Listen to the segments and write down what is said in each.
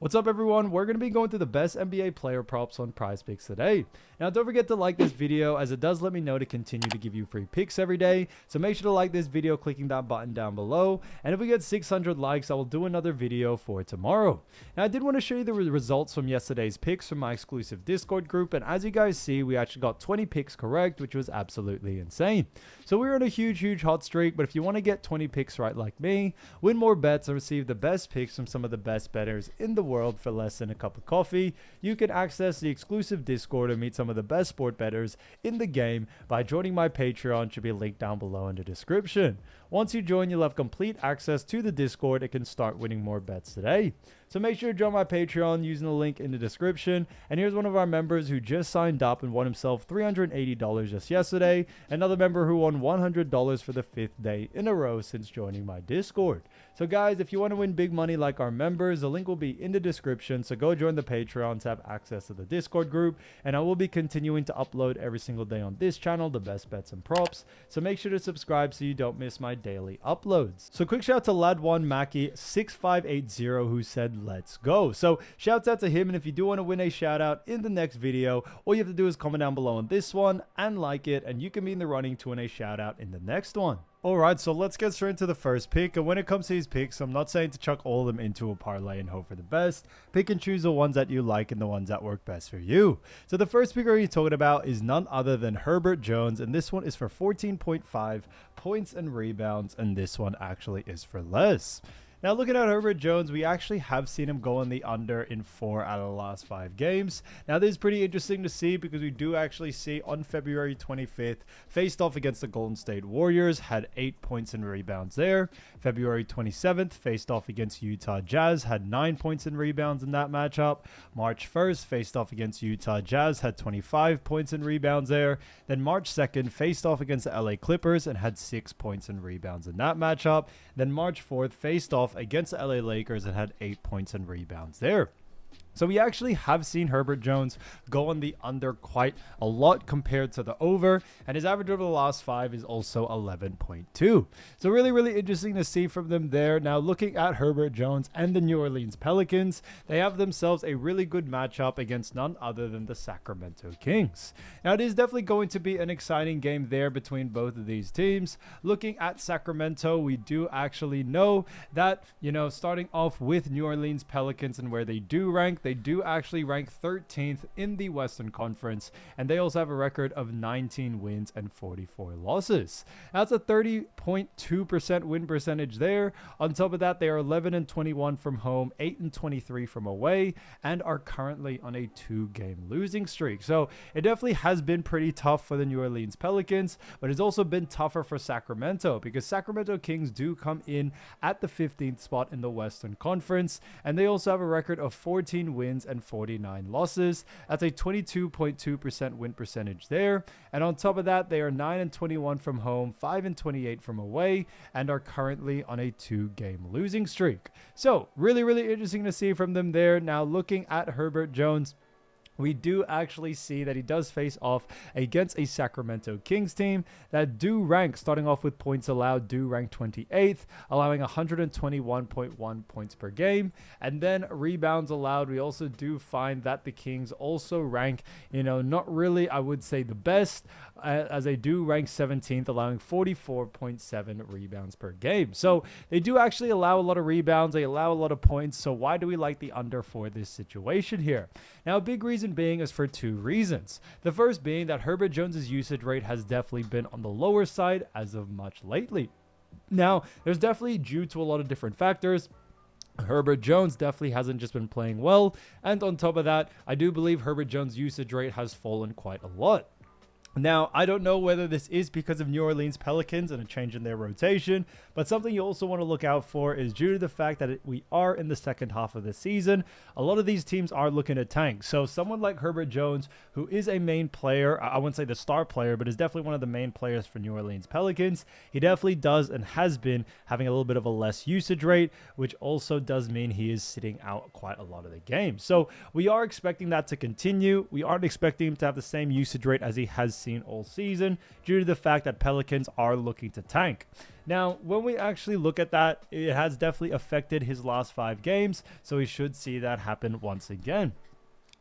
What's up, everyone? We're going to be going through the best NBA player props on PrizePicks today. Now, don't forget to like this video, as it does let me know to continue to give you free picks every day. So make sure to like this video clicking that button down below. And if we get 600 likes, I will do another video for tomorrow. Now, I did want to show you the results from yesterday's picks from my exclusive Discord group. And as you guys see, we actually got 20 picks correct, which was absolutely insane. So we're on a huge hot streak. But if you want to get 20 picks right like me, win more bets, and receive the best picks from some of the best bettors in the world for less than a cup of coffee, you can access the exclusive Discord and meet some of the best sport bettors in the game by joining my Patreon. Should be linked down below in the description. Once you join, you'll have complete access to the Discord and can start winning more bets today. So make sure to join my Patreon using the link in the description. And here's one of our members who just signed up and won himself $380 just yesterday. Another member who won $100 for the 5th day in a row since joining my Discord. So guys, if you want to win big money like our members, the link will be in the description. So go join the Patreon to have access to the Discord group. And I will be continuing to upload every single day on this channel the best bets and props. So make sure to subscribe so you don't miss my daily uploads. So quick shout out to Lad1 Mackie 6580 who said let's go. So shouts out to him, and if you do want to win a shout out in the next video, all you have to do is comment down below on this one and like it, and you can be in the running to win a shout out in the next one. Alright, so let's get straight into the first pick. And when it comes to these picks, I'm not saying to chuck all of them into a parlay and hope for the best. Pick and choose the ones that you like and the ones that work best for you. So the first pick we're talking about is none other than Herbert Jones, and this one is for 14.5 points and rebounds, and this one actually is for less. Now, looking at Herbert Jones, we actually have seen him go on the under in 4 out of the last 5 games. Now, this is pretty interesting to see because we do actually see on February 25th, faced off against the Golden State Warriors, had 8 points and rebounds there. February 27th, faced off against Utah Jazz, had 9 points and rebounds in that matchup. March 1st, faced off against Utah Jazz, had 25 points and rebounds there. Then March 2nd, faced off against the LA Clippers and had 6 points and rebounds in that matchup. Then March 4th, faced off against the LA Lakers and had 8 points and rebounds there. So we actually have seen Herbert Jones go on the under quite a lot compared to the over, and his average over the last 5 is also 11.2. So really interesting to see from them there. Now, looking at Herbert Jones and the New Orleans Pelicans, they have themselves a really good matchup against none other than the Sacramento Kings. Now, it is definitely going to be an exciting game there between both of these teams. Looking at Sacramento, we do actually know that, starting off with New Orleans Pelicans and where they do rank, they do actually rank 13th in the Western Conference, and they also have a record of 19 wins and 44 losses. That's a 30.2% win percentage there. On top of that, they are 11-21 from home, 8-23 from away, and are currently on a 2-game losing streak. So it definitely has been pretty tough for the New Orleans Pelicans, but it's also been tougher for Sacramento because Sacramento Kings do come in at the 15th spot in the Western Conference, and they also have a record of 14 wins and 49 losses. That's a 22.2% win percentage there. And on top of that, they are 9-21 from home, 5-28 from away, and are currently on a 2-game losing streak. So really interesting to see from them there. Now, looking at Herbert Jones, we do actually see that he does face off against a Sacramento Kings team that do rank, starting off with points allowed, do rank 28th, allowing 121.1 points per game. And then rebounds allowed, we also do find that the Kings also rank, not really, I would say, the best, as they do rank 17th, allowing 44.7 rebounds per game. So they do actually allow a lot of rebounds, they allow a lot of points. So why do we like the under for this situation here? Now, a big reason being is for 2 reasons. The first being that Herbert Jones's usage rate has definitely been on the lower side as of much lately. Now, there's definitely due to a lot of different factors. Herbert Jones definitely hasn't just been playing well, and on top of that, I do believe Herbert Jones' usage rate has fallen quite a lot. Now, I don't know whether this is because of New Orleans Pelicans and a change in their rotation, but something you also want to look out for is due to the fact that we are in the second half of the season, a lot of these teams are looking to tank. So someone like Herbert Jones, who is a main player, I wouldn't say the star player, but is definitely one of the main players for New Orleans Pelicans, he definitely does and has been having a little bit of a less usage rate, which also does mean he is sitting out quite a lot of the games. So we are expecting that to continue. We aren't expecting him to have the same usage rate as he has seen seen all season due to the fact that Pelicans are looking to tank. Now, when we actually look at that, it has definitely affected his last 5 games, so we should see that happen once again.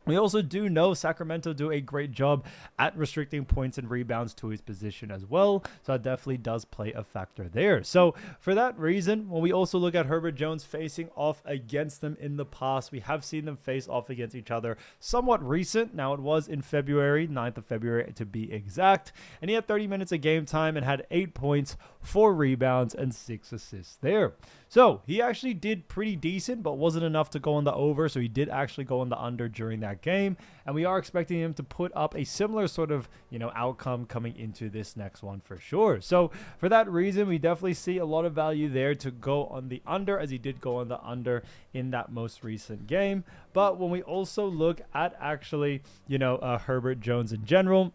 We also do know Sacramento do a great job at restricting points and rebounds to his position as well. So that definitely does play a factor there. So for that reason, when we also look at Herbert Jones facing off against them in the past, we have seen them face off against each other somewhat recent. Now it was in February, 9th of February to be exact. And he had 30 minutes of game time and had 8 points, 4 rebounds, and 6 assists there. So he actually did pretty decent, but wasn't enough to go on the over. So he did actually go on the under during that game. And we are expecting him to put up a similar sort of, outcome coming into this next one for sure. So for that reason, we definitely see a lot of value there to go on the under, as he did go on the under in that most recent game. But when we also look at actually, Herbert Jones in general,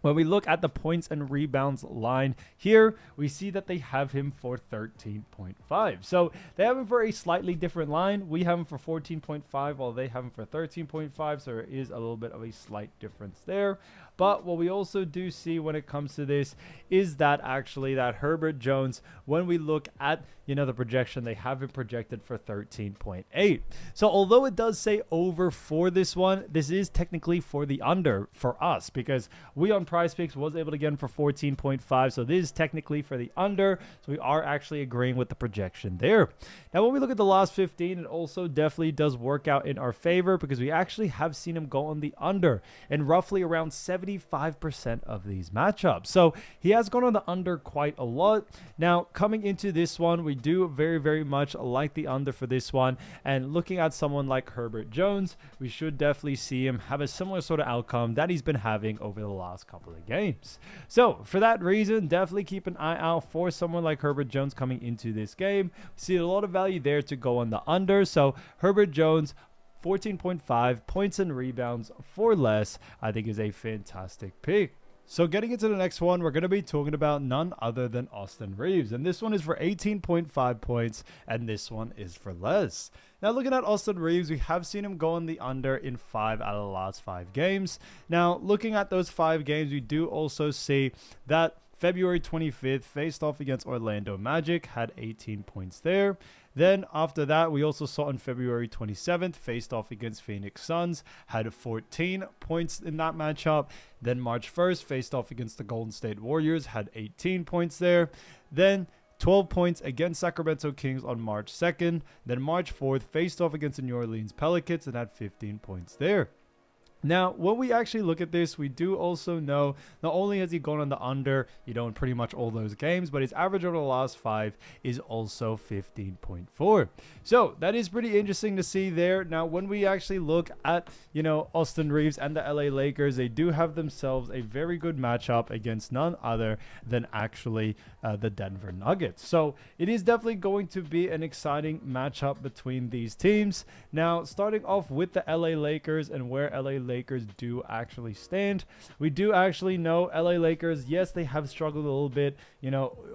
when we look at the points and rebounds line here, we see that they have him for 13.5. So they have him for a slightly different line. We have him for 14.5 while they have him for 13.5. So there is a little bit of a slight difference there. But what we also do see when it comes to this is that actually that Herbert Jones, when we look at, the projection, they have it projected for 13.8. So although it does say over for this one, this is technically for the under for us, because we on PrizePicks was able to get him for 14.5. So this is technically for the under. So we are actually agreeing with the projection there. Now, when we look at the last 15, it also definitely does work out in our favor, because we actually have seen him go on the under in roughly around 75% of these matchups. So he has gone on the under quite a lot. Now, coming into this one, we do very, very much like the under for this one. And looking at someone like Herbert Jones, we should definitely see him have a similar sort of outcome that he's been having over the last couple of games. So for that reason, definitely keep an eye out for someone like Herbert Jones coming into this game. We see a lot of value there to go on the under. So Herbert Jones, 14.5 points and rebounds for less, I think is a fantastic pick. So getting into the next one, we're going to be talking about none other than Austin Reaves. And this one is for 18.5 points, and this one is for less. Now, looking at Austin Reaves, we have seen him go on the under in 5 out of the last 5 games. Now, looking at those 5 games, we do also see that February 25th faced off against Orlando Magic, had 18 points there. Then after that, we also saw on February 27th, faced off against Phoenix Suns, had 14 points in that matchup. Then March 1st, faced off against the Golden State Warriors, had 18 points there. Then 12 points against Sacramento Kings on March 2nd. Then March 4th, faced off against the New Orleans Pelicans and had 15 points there. Now, when we actually look at this, we do also know not only has he gone on the under, in pretty much all those games, but his average over the last 5 is also 15.4. So that is pretty interesting to see there. Now, when we actually look at, Austin Reaves and the LA Lakers, they do have themselves a very good matchup against none other than actually the Denver Nuggets. So it is definitely going to be an exciting matchup between these teams. Now, starting off with the LA Lakers and where LA Lakers do actually stand. We do actually know LA Lakers, yes, they have struggled a little bit,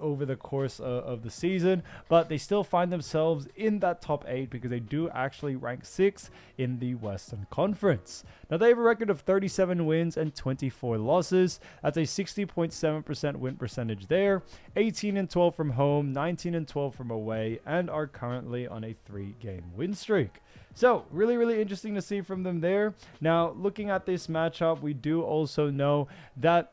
over the course of the season, but they still find themselves in that top 8 because they do actually rank 6th in the Western Conference. Now, they have a record of 37 wins and 24 losses. That's a 60.7% win percentage there. 18-12 from home, 19-12 from away, and are currently on a 3-game win streak. So really, really interesting to see from them there. Now, looking at this matchup, we do also know that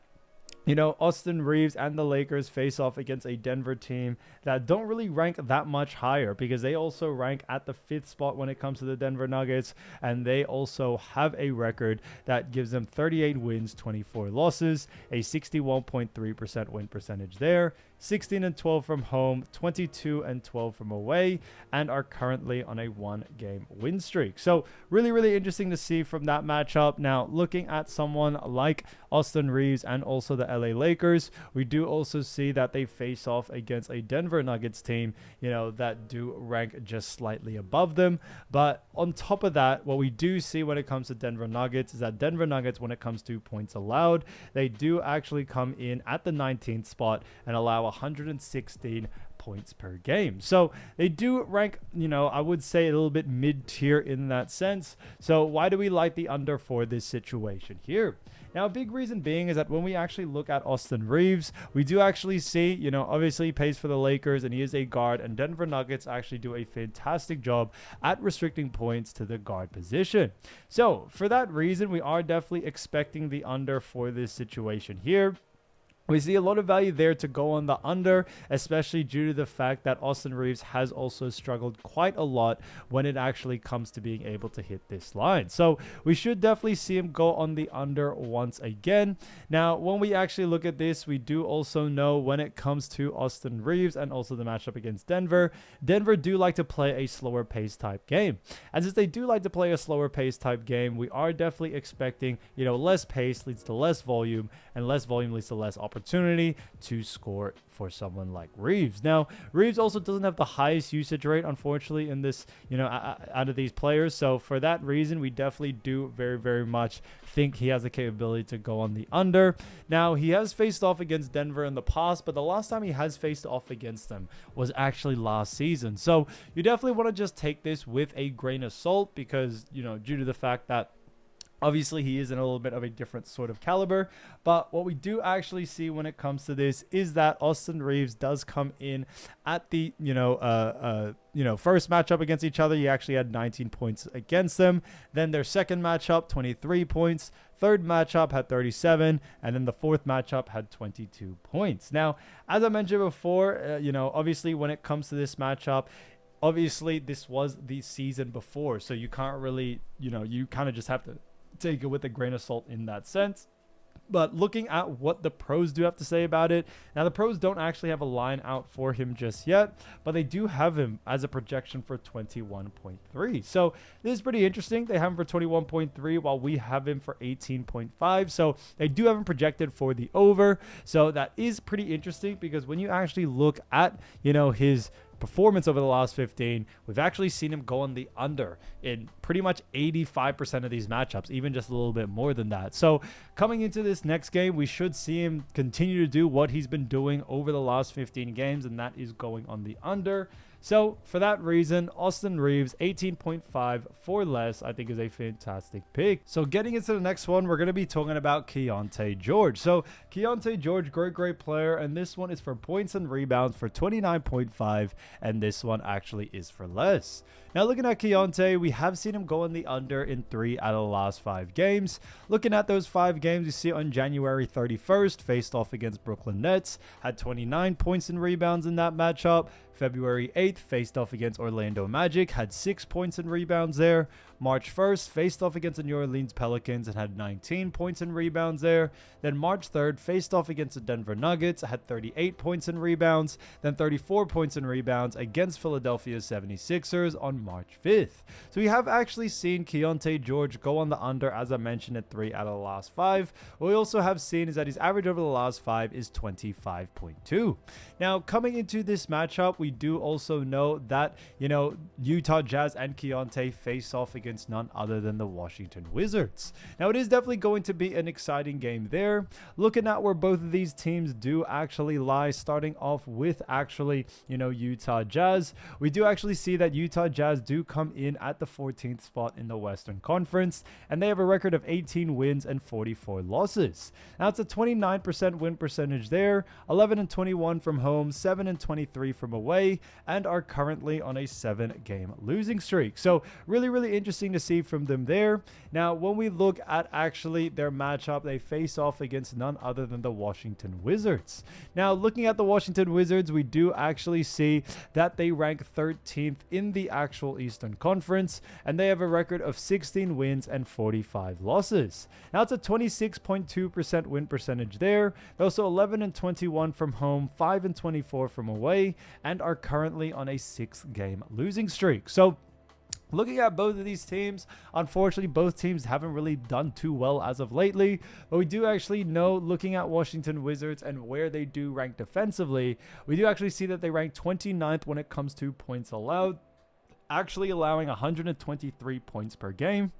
Austin Reaves and the Lakers face off against a Denver team that don't really rank that much higher, because they also rank at the 5th spot when it comes to the Denver Nuggets, and they also have a record that gives them 38 wins, 24 losses, a 61.3% win percentage there, 16-12 from home, 22-12 from away, and are currently on a 1-game win streak. So really, really interesting to see from that matchup. Now, looking at someone like Austin Reaves and also the LA Lakers, we do also see that they face off against a Denver Nuggets team, that do rank just slightly above them. But on top of that, what we do see when it comes to Denver Nuggets is that Denver Nuggets, when it comes to points allowed, they do actually come in at the 19th spot and allow 116 points per game. So they do rank, I would say a little bit mid-tier in that sense. So why do we like the under for this situation here? Now, a big reason being is that when we actually look at Austin Reaves, we do actually see, obviously he plays for the Lakers and he is a guard, and Denver Nuggets actually do a fantastic job at restricting points to the guard position. So for that reason, we are definitely expecting the under for this situation here. We see a lot of value there to go on the under, especially due to the fact that Austin Reaves has also struggled quite a lot when it actually comes to being able to hit this line. So we should definitely see him go on the under once again. Now, when we actually look at this, we do also know when it comes to Austin Reaves and also the matchup against Denver, Denver do like to play a slower pace type game. And since they do like to play a slower pace type game, we are definitely expecting, less pace leads to less volume, and less volume leads to less opportunity to score for someone like Reaves. Now, Reaves also doesn't have the highest usage rate, unfortunately, in this, out of these players. So for that reason, we definitely do very, very much think he has the capability to go on the under. Now, he has faced off against Denver in the past, but the last time he has faced off against them was actually last season. So you definitely want to just take this with a grain of salt because, due to the fact that obviously, he is in a little bit of a different sort of caliber, but what we do actually see when it comes to this is that Austin Reaves does come in at the, first matchup against each other. He actually had 19 points against them. Then their second matchup, 23 points. Third matchup had 37, and then the fourth matchup had 22 points. Now, as I mentioned before, obviously when it comes to this matchup, obviously this was the season before, so you can't really, you kind of just have to take it with a grain of salt in that sense. But looking at what the pros do have to say about it, now the pros don't actually have a line out for him just yet, but they do have him as a projection for 21.3. So this is pretty interesting. They have him for 21.3 while we have him for 18.5. So they do have him projected for the over. So that is pretty interesting because when you actually look at, his performance over the last 15, we've actually seen him go on the under in pretty much 85% of these matchups, even just a little bit more than that. So coming into this next game, we should see him continue to do what he's been doing over the last 15 games, and that is going on the under. So for that reason, Austin Reaves 18.5 for less, I think is a fantastic pick. So getting into the next one, we're going to be talking about Keonte George. So Keonte George, great player. And this one is for points and rebounds for 29.5. And this one actually is for less. Now looking at Keonte, we have seen him go on the under in 3 out of the last 5 games. Looking at those 5 games, you see on January 31st, faced off against Brooklyn Nets, had 29 points and rebounds in that matchup. February 8th, faced off against Orlando Magic, had 6 points and rebounds there. March 1st, faced off against the New Orleans Pelicans and had 19 points and rebounds there. Then March 3rd, faced off against the Denver Nuggets, had 38 points and rebounds. Then 34 points and rebounds against Philadelphia 76ers on March 5th. So we have actually seen Keonte George go on the under, as I mentioned, at 3 out of the last 5. What we also have seen is that his average over the last 5 is 25.2. Now, coming into this matchup, we do also know that, Utah Jazz and Keonte face off against none other than the Washington Wizards. Now, it is definitely going to be an exciting game there. Looking at where both of these teams do actually lie, starting off with actually, Utah Jazz. We do actually see that Utah Jazz do come in at the 14th spot in the Western Conference, and they have a record of 18 wins and 44 losses. Now, it's a 29% win percentage there, 11-21 from home, 7-23 from away, and are currently on a 7-game losing streak. So really interesting to see from them there. Now, when we look at actually their matchup, they face off against none other than the Washington Wizards. Now, looking at the Washington Wizards, we do actually see that they rank 13th in the actual Eastern Conference, and they have a record of 16 wins and 45 losses. Now, it's a 26.2% win percentage there. They're also 11-21 from home, 5-24 from away, and are currently on a 6-game losing streak. So looking at both of these teams, unfortunately, both teams haven't really done too well as of lately. But we do actually know, looking at Washington Wizards and where they do rank defensively, we do actually see that they rank 29th when it comes to points allowed, actually allowing 123 points per game.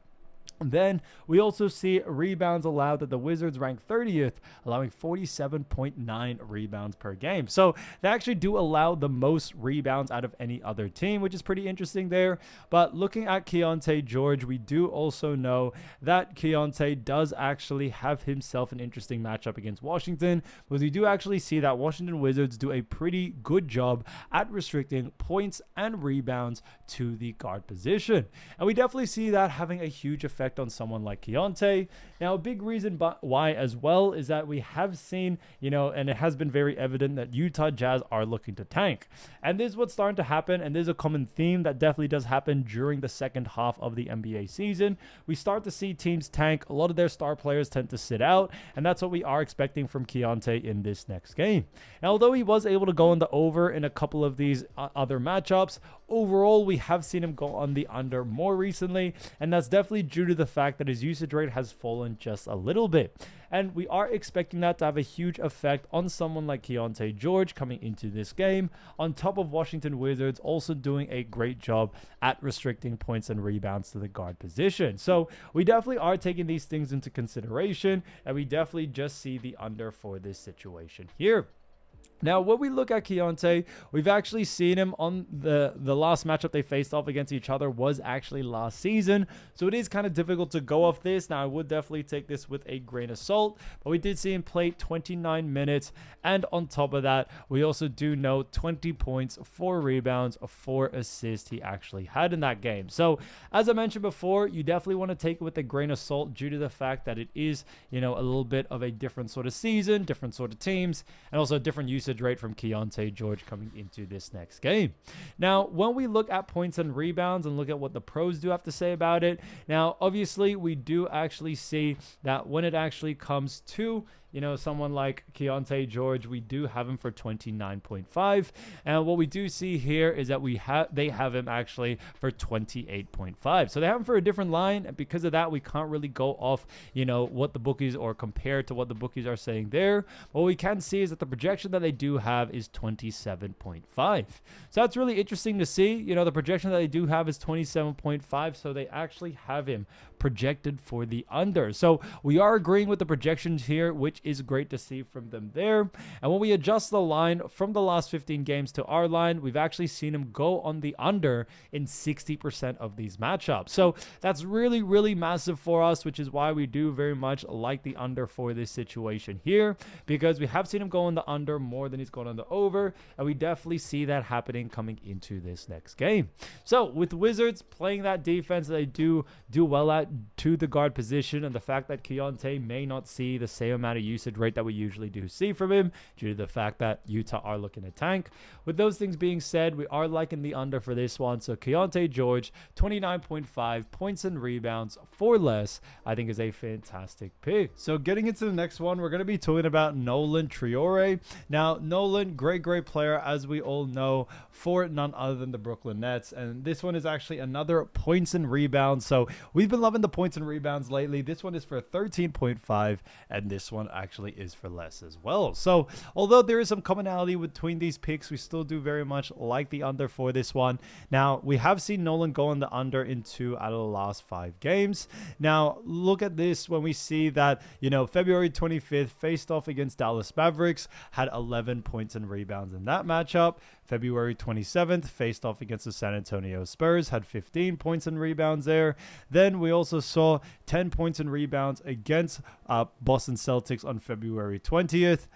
Then we also see rebounds allowed that the Wizards rank 30th, allowing 47.9 rebounds per game. So they actually do allow the most rebounds out of any other team, which is pretty interesting there. But looking at Keonte George, we do also know that Keonte does actually have himself an interesting matchup against Washington, because we do actually see that Washington Wizards do a pretty good job at restricting points and rebounds to the guard position. And we definitely see that having a huge effect on someone like Keonte. Now, a big reason why as well is that we have seen, and it has been very evident that Utah Jazz are looking to tank. And this is what's starting to happen, and there's a common theme that definitely does happen during the second half of the NBA season. We start to see teams tank. A lot of their star players tend to sit out, and that's what we are expecting from Keonte in this next game. Now, although he was able to go on the over in a couple of these other matchups, overall, we have seen him go on the under more recently, and that's definitely due to the fact that his usage rate has fallen just a little bit. And we are expecting that to have a huge effect on someone like Keonte George coming into this game, on top of Washington Wizards also doing a great job at restricting points and rebounds to the guard position. So we definitely are taking these things into consideration, and we definitely just see the under for this situation here. Now, when we look at Keonte, we've actually seen him on the last matchup they faced off against each other was actually last season. So it is kind of difficult to go off this. Now, I would definitely take this with a grain of salt, but we did see him play 29 minutes. And on top of that, we also do know 20 points, 4 rebounds, 4 assists he actually had in that game. So as I mentioned before, you definitely want to take it with a grain of salt due to the fact that it is, a little bit of a different sort of season, different sort of teams, and also different usage rate from Keonte George coming into this next game. Now, when we look at points and rebounds and look at what the pros do have to say about it, now, obviously, we do actually see that when it actually comes to someone like Keonte George, we do have him for 29.5. And what we do see here is that they have him actually for 28.5. So they have him for a different line. And because of that, we can't really go off, what the bookies or compare to what the bookies are saying there. What we can see is that the projection that they do have is 27.5. So that's really interesting to see. The projection that they do have is 27.5. So they actually have him projected for the under. So we are agreeing with the projections here, which is great to see from them there. And when we adjust the line from the last 15 games to our line, we've actually seen him go on the under in 60% of these matchups. So that's really, really massive for us, which is why we do very much like the under for this situation here, because we have seen him go on the under more than he's gone on the over, and we definitely see that happening coming into this next game. So with Wizards playing that defense that they do well at to the guard position, and the fact that Keonte may not see the same amount of usage rate that we usually do see from him due to the fact that Utah are looking to tank. With those things being said, we are liking the under for this one. So Keonte George, 29.5 points and rebounds for less, I think is a fantastic pick. So getting into the next one, we're going to be talking about Nolan Traore. Now, Nolan, great player, as we all know, for none other than the Brooklyn Nets. And this one is actually another points and rebounds. So we've been loving the points and rebounds lately. This one is for 13.5, and this one actually is for less as well. So although there is some commonality between these picks, we still do very much like the under for this one. Now, we have seen Nolan go on the under in 2 out of the last 5 games. Now, look at this when we see that, February 25th faced off against Dallas Mavericks, had 11 points and rebounds in that matchup. February 27th faced off against the San Antonio Spurs, had 15 points and rebounds there. Then we also saw 10 points and rebounds against Boston Celtics on February 28th.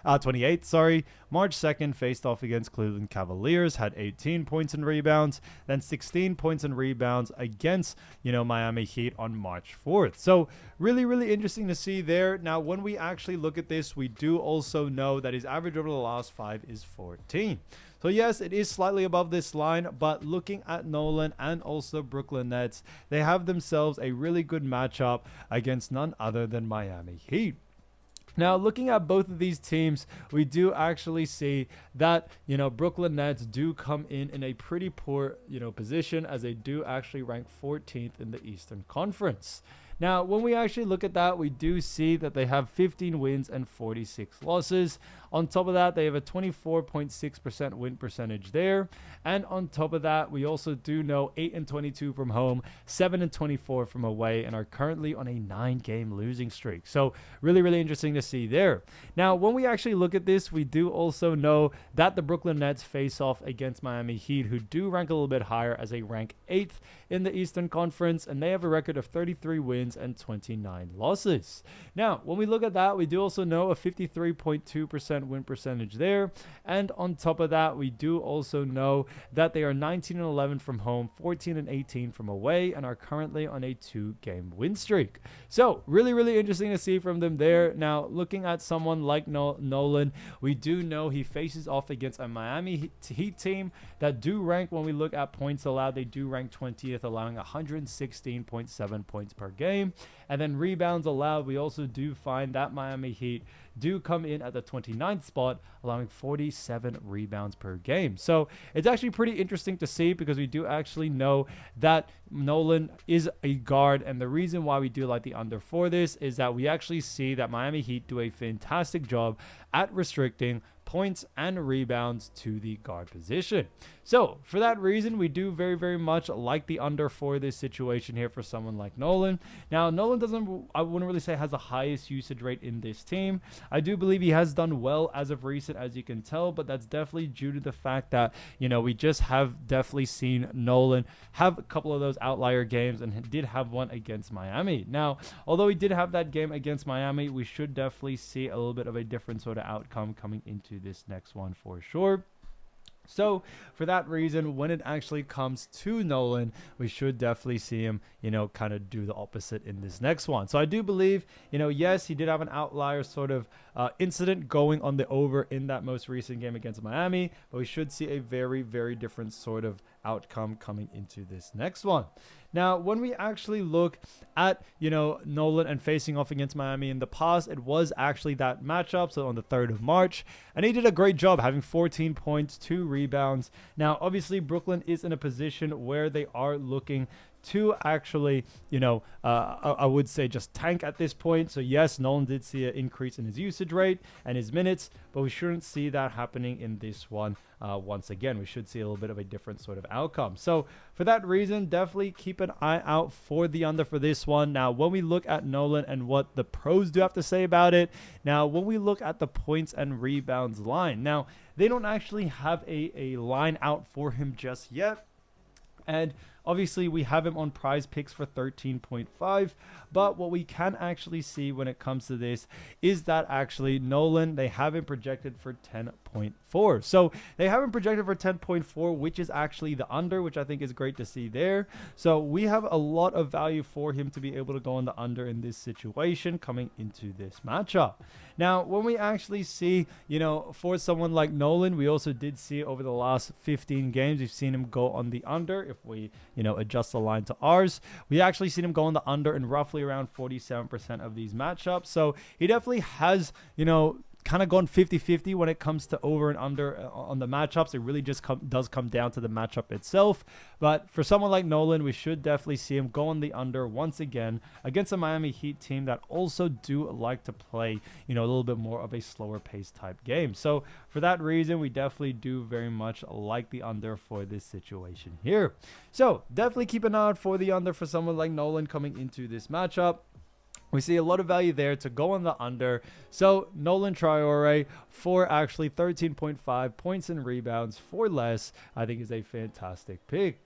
March 2nd faced off against Cleveland Cavaliers, had 18 points and rebounds. Then 16 points and rebounds against, Miami Heat on March 4th. So really, really interesting to see there. Now, when we actually look at this, we do also know that his average over the last 5 is 14. So yes, it is slightly above this line, but looking at Nolan and also Brooklyn Nets, they have themselves a really good matchup against none other than Miami Heat. Now, looking at both of these teams, we do actually see that, Brooklyn Nets do come in a pretty poor, position, as they do actually rank 14th in the Eastern Conference. Now, when we actually look at that, we do see that they have 15 wins and 46 losses. On top of that, they have a 24.6% win percentage there. And on top of that, we also do know 8-22 from home, 7-24 from away, and are currently on a 9-game losing streak. So really, really interesting to see there. Now, when we actually look at this, we do also know that the Brooklyn Nets face off against Miami Heat, who do rank a little bit higher as a rank 8th in the Eastern Conference, and they have a record of 33 wins and 29 losses. Now, when we look at that, we do also know a 53.2% win percentage there, and on top of that, we do also know that they are 19-11 from home, 14-18 from away, and are currently on a 2-game win streak. So really, really interesting to see from them there. Now, looking at someone like Nolan, we do know he faces off against a Miami Heat team that do rank, when we look at points allowed, they do rank 20th, allowing 116.7 points per game. And then rebounds allowed, we also do find that Miami Heat do come in at the 29th spot, allowing 47 rebounds per game. So it's actually pretty interesting to see, because we do actually know that Nolan is a guard, and the reason why we do like the under for this is that we actually see that Miami Heat do a fantastic job at restricting points and rebounds to the guard position. So for that reason, we do very, very much like the under for this situation here for someone like Nolan. Now, Nolan I wouldn't really say has the highest usage rate in this team. I do believe he has done well as of recent, as you can tell, but that's definitely due to the fact that, you know, we just have definitely seen Nolan have a couple of those outlier games, and did have one against Miami. Now, although he did have that game against Miami, we should definitely see a little bit of a different sort of outcome coming into this next one for sure. So for that reason, when it actually comes to Nolan, we should definitely see him, you know, kind of do the opposite in this next one. So I do believe, you know, yes, he did have an outlier sort of incident going on the over in that most recent game against Miami, but we should see a very, very different sort of outcome coming into this next one. Now, when we actually look at, you know, Nolan and facing off against Miami in the past, it was actually that matchup, so on the 3rd of March, and he did a great job having 14 points, 2 rebounds. Now, obviously, Brooklyn is in a position where they are looking to actually, you know, I would say just tank at this point. So yes, Nolan did see an increase in his usage rate and his minutes, but we shouldn't see that happening in this one. Once again, we should see a little bit of a different sort of outcome. So for that reason, definitely keep an eye out for the under for this one. Now, when we look at Nolan and what the pros do have to say about it, now when we look at the points and rebounds line, now they don't actually have a line out for him just yet. And obviously, we have him on Prize Picks for 13.5, but what we can actually see when it comes to this is that actually Nolan, they have him projected for 10.4. So they have him projected for 10.4, which is actually the under, which I think is great to see there. So we have a lot of value for him to be able to go on the under in this situation coming into this matchup. Now, when we actually see, you know, for someone like Nolan, we also did see over the last 15 games, we've seen him go on the under. If we, you know, adjust the line to ours, we actually seen him go on the under in roughly around 47% of these matchups. So he definitely has, you know, kind of gone 50-50 when it comes to over and under on the matchups. It really just does come down to the matchup itself. But for someone like Nolan, we should definitely see him go on the under once again against a Miami Heat team that also do like to play, you know, a little bit more of a slower pace type game. So for that reason, we definitely do very much like the under for this situation here. So definitely keep an eye out for the under for someone like Nolan coming into this matchup. We see a lot of value there to go on the under. So Nolan Traore for actually 13.5 points and rebounds for less, I think is a fantastic pick.